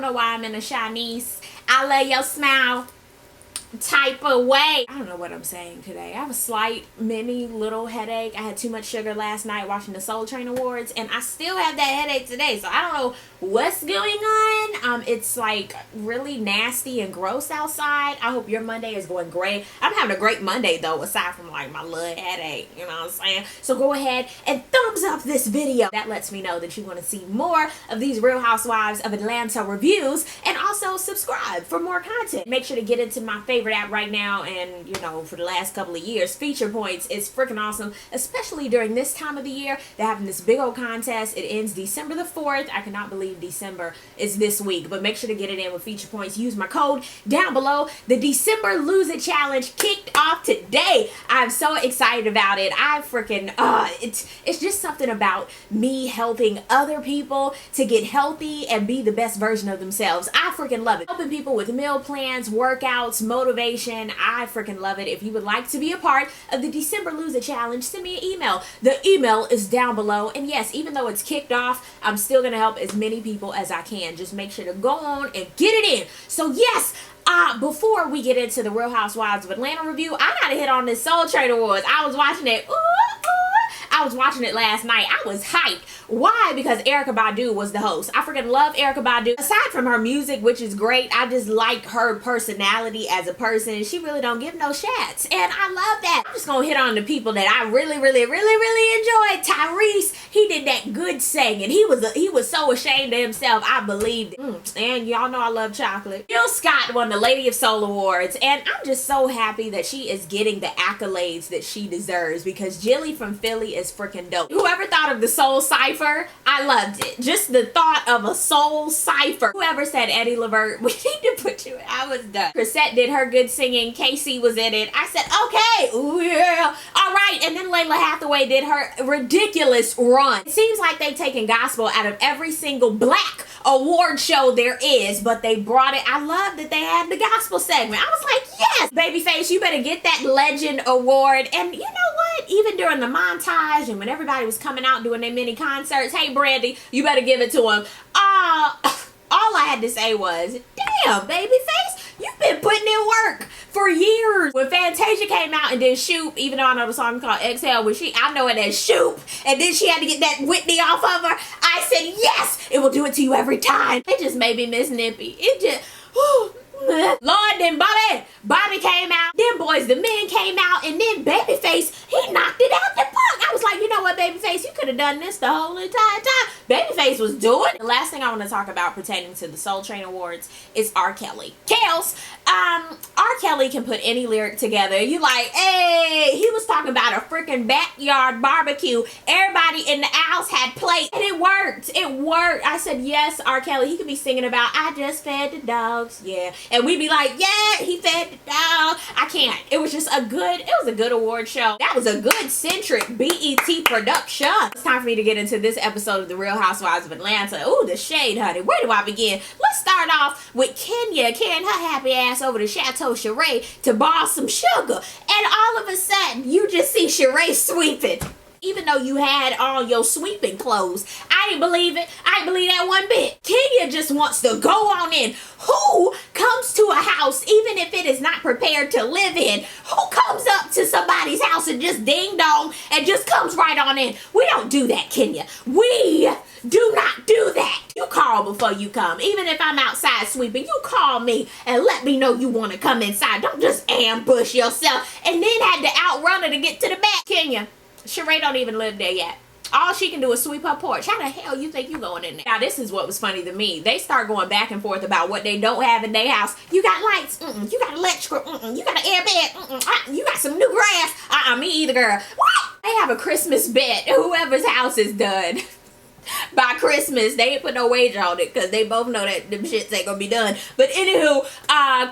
know why I'm in a Chinese I love your smile type of way. I don't know what I'm saying today. I have a slight mini little headache. I had too much sugar last night watching the Soul Train Awards, and I still have that headache today, so I don't know what's going on. It's like really nasty and gross outside. I hope your Monday is going great. I'm having a great Monday though, aside from like my little headache, you know what I'm saying? So go ahead and thumbs up this video. That lets me know that you want to see more of these Real Housewives of Atlanta reviews, and also subscribe for more content. Make sure to get into my favorite app right now, and you know, for the last couple of years, Feature Points is freaking awesome, especially during this time of the year. They're having this big old contest. It ends December the 4th. I cannot believe December is this week, but make sure to get it in with Feature Points. Use my code down below. The December Lose It Challenge kicked off today. I'm so excited about it. I freaking it's just something about me helping other people to get healthy and be the best version of themselves. I freaking love it. Helping people with meal plans, workouts, motivation. I freaking love it. If you would like to be a part of the December Lose It Challenge, send me an email. The email is down below. And yes, even though it's kicked off, I'm still gonna help as many people as I can. Just make sure to go on and get it in. So yes, before we get into the Real Housewives of Atlanta review, I gotta hit on this Soul Train Awards. I was watching it. I was watching it last night. I was hyped. Why? Because Erykah Badu was the host. I freaking love Erykah Badu. Aside from her music, which is great, I just like her personality as a person. She really don't give no shats, and I love that. I'm just gonna hit on the people that I really enjoyed. Tyrese, he did that good singing. He was so ashamed of himself. I believed it. And y'all know I love chocolate. Jill Scott won the Lady of Soul Awards, and I'm just so happy that she is getting the accolades that she deserves, because Jilly from Philly is freaking dope. Whoever thought of the Soul Cypher, I loved it. Just the thought of a Soul Cypher. Whoever said Eddie Levert, we need to put you in. I was done. Chrisette did her good singing. Casey was in it. I said, okay, ooh yeah, all right. And then Layla Hathaway did her ridiculous run. It seems like they've taken gospel out of every single black award show there is, but they brought it. I love that they had the gospel segment. I was like, yes, Babyface, you better get that Legend Award. And you know what? Even during the montage and when everybody was coming out doing their mini concerts, hey Brandy, you better give it to him. All I had to say was, damn, Babyface, you've been putting in work for years. When Fantasia came out and did Shoop, even though I know the song called Exhale, when I know it as Shoop, and then she had to get that Whitney off of her, I said, yes, it will do it to you every time. It just made me miss Nippy. It just, Lord, then Bobby came out, then Boys the Men came out, and then Babyface, he knocked it out the park. I was like, you know what, Babyface, you could have done this the whole entire time. Babyface was doing it. The last thing I want to talk about pertaining to the Soul Train Awards is R. Kelly. Kels, R. Kelly can put any lyric together. You like, hey, he was talking about a freaking backyard barbecue. Everybody in the house had plates, and it worked. It worked. I said, yes, R. Kelly, he could be singing about, I just fed the dogs, yeah. And we'd be like, yeah, he fed the dog. I can't. It was just it was a good award show. That was a good centric BET production. It's time for me to get into this episode of the Real Housewives of Atlanta. Ooh, the shade, honey. Where do I begin? Let's start off with Kenya carrying her happy ass over to Chateau Sheree to borrow some sugar. And all of a sudden, you just see Sheree sweeping. Even though you had all your sweeping clothes. I didn't believe it. I didn't believe that one bit. Kenya just wants to go on in. Who comes to a house, even if it is not prepared to live in? Who comes up to somebody's house and just ding dong and just comes right on in? We don't do that, Kenya. We do not do that. You call before you come. Even if I'm outside sweeping, you call me and let me know you want to come inside. Don't just ambush yourself and then had to outrun her to get to the back. Kenya, Sheree don't even live there yet. All she can do is sweep her porch. How the hell you think you going in there? Now, this is what was funny to me. They start going back and forth about what they don't have in their house. You got lights. You got electrical. You got an airbed. You got some new grass. Me either, girl. What? They have a Christmas bet. Whoever's house is done by Christmas. They ain't put no wager on it because they both know that them shits ain't gonna be done. But anywho,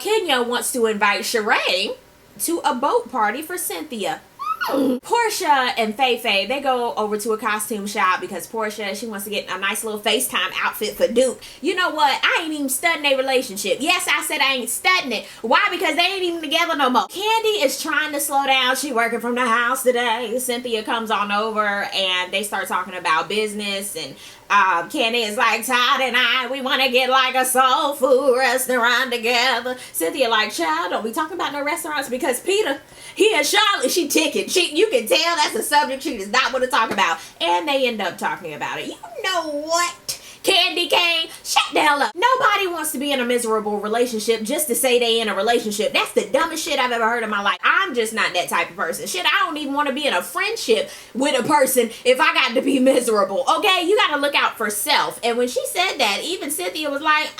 Kenya wants to invite Sheree to a boat party for Cynthia. Porsha and Faye, they go over to a costume shop because Porsha, she wants to get a nice little FaceTime outfit for Duke. You know what? I ain't even studying their relationship. Yes, I said I ain't studying it. Why? Because they ain't even together no more. Kandi is trying to slow down. She working from the house today. Cynthia comes on over and they start talking about business, and Kandi is like, Todd and I, we want to get like a soul food restaurant together. Cynthia like, child, don't be talking about no restaurants because Peter, he and Charlotte, she ticking. You can tell that's a subject she does not want to talk about. And they end up talking about it. You know what? Kandi came, shut the hell up. Nobody wants to be in a miserable relationship just to say they in a relationship. That's the dumbest shit I've ever heard in my life. I'm just not that type of person. Shit, I don't even want to be in a friendship with a person if I got to be miserable. Okay, you got to look out for self. And when she said that, even Cynthia was like,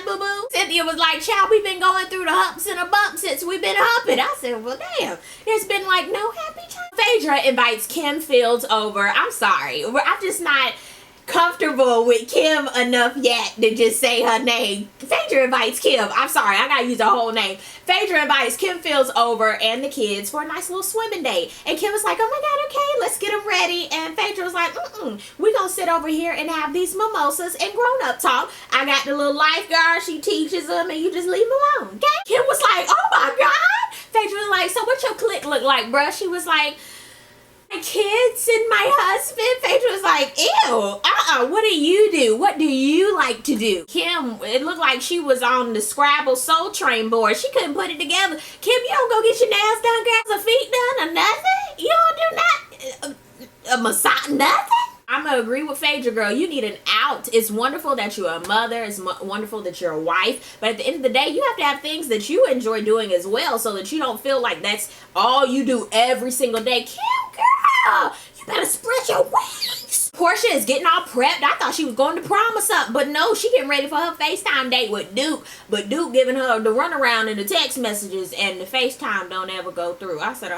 boo-boo. Cynthia was like, child, we've been going through the humps and the bumps since we've been humping. I said, well, damn, there's been like no happy time. Phaedra invites Kim Fields over. I'm sorry. I'm just not comfortable with Kim enough yet to just say her name. Phaedra invites Kim. I'm sorry, I gotta use her whole name. Phaedra invites Kim Fields over and the kids for a nice little swimming day. And Kim was like, oh my God, okay, let's get them ready. And Phaedra was like, we gonna sit over here and have these mimosas and grown-up talk. I got the little lifeguard, she teaches them, and you just leave them alone, okay? Kim was like, oh my God. Phaedra was like, so what your clique look like, bruh? She was like, my kids and my husband. Phaedra was like, ew, what do you do? What do you like to do? Kim, it looked like she was on the Scrabble Soul Train board. She couldn't put it together. Kim, you don't go get your nails done, girl, or feet done, or nothing? You don't do a massage, nothing? I'm gonna agree with Phaedra, girl. You need an out. It's wonderful that you're a mother. It's wonderful that you're a wife. But at the end of the day, you have to have things that you enjoy doing as well so that you don't feel like that's all you do every single day. Kim, girl, you better spread your wings. Porsha is getting all prepped. I thought she was going to prom or something. But no, she getting ready for her FaceTime date with Duke. But Duke giving her the runaround in the text messages and the FaceTime don't ever go through. I said,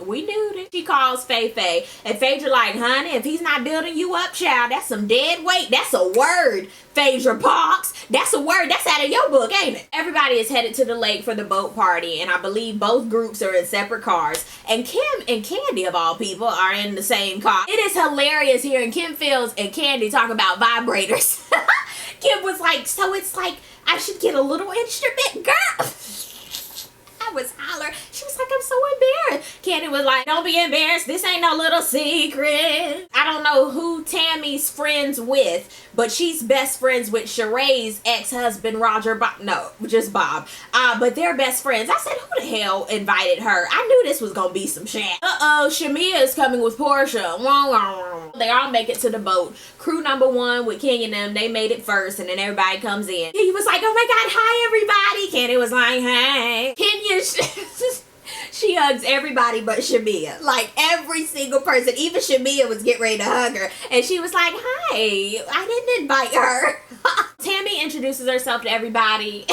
we knew that. She calls Faye, and Phaedra like, honey, if he's not building you up, child, that's some dead weight. That's a word, Phaedra Parks. That's a word. That's out of your book, ain't it? Everybody is headed to the lake for the boat party, and I believe both groups are in separate cars. And Kim and Kandi, of all people, are in the same car. It is hilarious hearing Kim Fields and Kandi talk about vibrators. Kim was like, so it's like I should get a little instrument, girl. I was hollering. She was like, I'm so embarrassed. Kandi was like, don't be embarrassed. This ain't no little secret. I don't know who Tammy's friends with, but she's best friends with Sheree's ex-husband, Roger Bob. No, just Bob. But they're best friends. I said, who the hell invited her? I knew this was gonna be some shit. Shamia is coming with Porsha. They all make it to the boat. Crew number one with King and them, they made it first, and then everybody comes in. He was like, oh my God, hi everybody. Kandi was like, hey. Kenya, she hugs everybody but Shamia. Like every single person. Even Shamia was getting ready to hug her. And she was like, hi, I didn't invite her. Tammy introduces herself to everybody.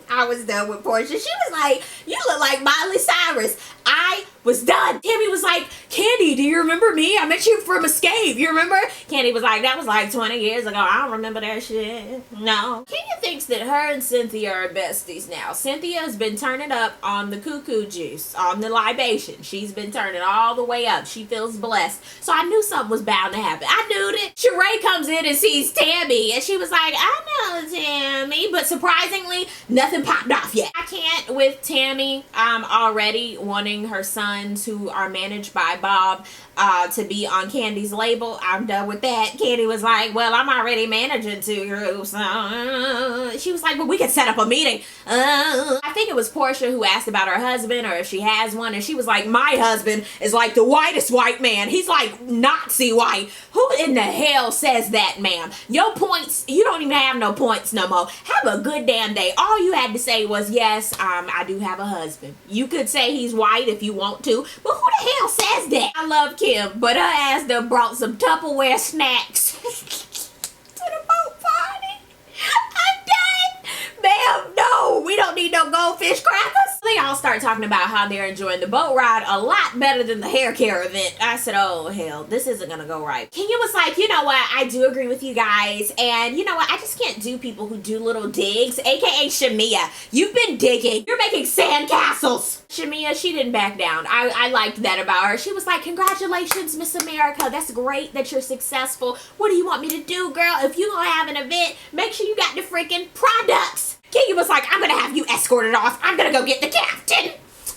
I was done with Porsha. She was like, you look like Miley Cyrus. I was done. Tammy was like, Kandi, do you remember me? I met you from Escape. You remember? Kandi was like, that was like 20 years ago. I don't remember that shit. No. Kenya thinks that her and Cynthia are besties now. Cynthia has been turning up on the cuckoo juice, on the libation. She's been turning all the way up. She feels blessed. So I knew something was bound to happen. I knew it. Sheree comes in and sees Tammy, and she was like, I know Tammy. But surprisingly, nothing popped off yet. I can't with Tammy. I'm already wanting her sons, who are managed by Bob, to be on Kandi's label. I'm done with that. Kandi was like, well, I'm already managing two groups. She was like, well, we could set up a meeting. I think it was Porsha who asked about her husband or if she has one, and she was like, my husband is like the whitest white man. He's like Nazi white. Who in the hell says that, ma'am? Your points, you don't even have no points no more. Have a good damn day. All you had to say was, yes, I do have a husband. You could say he's white if you want to, but who the hell says that? I love Kim, but her ass done brought some Tupperware snacks to the boat party. I'm done. Ma'am, no, we don't need no goldfish crackers. They all start talking about how they're enjoying the boat ride a lot better than the hair care event. I said, oh hell, this isn't gonna go right. Kenya was like, you know what, I do agree with you guys, and you know what, I just can't do people who do little digs, aka Shamia. You've been digging. You're making sandcastles. Shamia, she didn't back down. I liked that about her. She was like, congratulations, Miss America. That's great that you're successful. What do you want me to do, girl? If you gonna have an event, make sure you got the freaking products. Kenya was like, I'm gonna have you escorted off. I'm gonna go get the captain.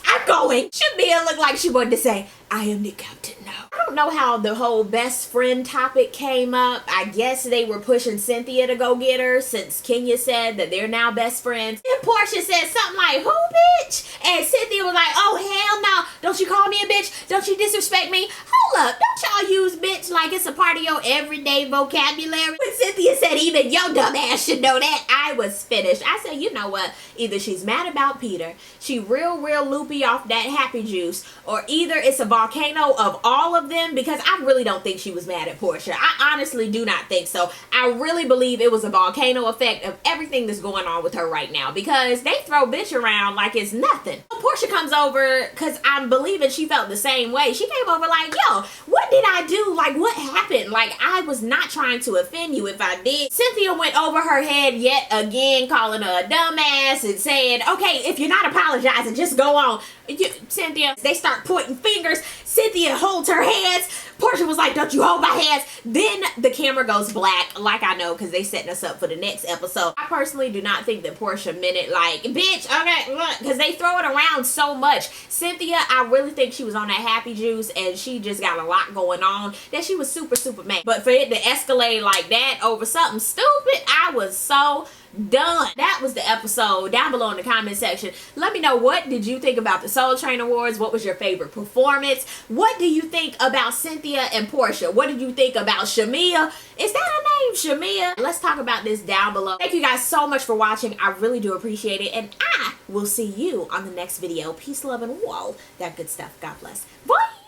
I'm going. Shamia looked like she wanted to say, I am the captain now. I don't know how the whole best friend topic came up. I guess they were pushing Cynthia to go get her since Kenya said that they're now best friends. And Porsha said something like, who, bitch? And Cynthia was like, oh, hell no. Don't you call me a bitch. Don't you disrespect me. Hold up. Don't y'all use bitch like it's a part of your everyday vocabulary. When Cynthia said even your dumb ass should know that, I was finished. I said, you know what? Either she's mad about Peter, she real loopy off that happy juice, or either it's a volcano of all of them, because I really don't think she was mad at Porsha. I honestly do not think so. I really believe it was a volcano effect of everything that's going on with her right now, because they throw bitch around like it's nothing. Porsha comes over, because I'm believing she felt the same way. She came over like, yo, what did I do? Like, what happened? Like, I was not trying to offend you if I did. Cynthia went over her head yet again, calling her a dumbass and saying, okay, if you're not apologizing, just go on. Cynthia, they start pointing fingers. Cynthia holds her hands. Porsha was like, don't you hold my hands. Then the camera goes black, like I know, because they setting us up for the next episode. I personally do not think that Porsha meant it like, bitch, okay, look, because they throw it around so much. Cynthia, I really think she was on that happy juice, and she just got a lot going on, that she was super mad. But for it to escalate like that over something stupid, I was so done. That was the episode. Down below in the comment section, let me know, what did you think about the Soul Train Awards? What was your favorite performance? What do you think about Cynthia and Porsha? What did you think about Shamia? Is that her name, Shamia? Let's talk about this down below. Thank you guys so much for watching. I really do appreciate it, and I will see you on the next video. Peace, love, and whoa, that good stuff. God bless. Bye.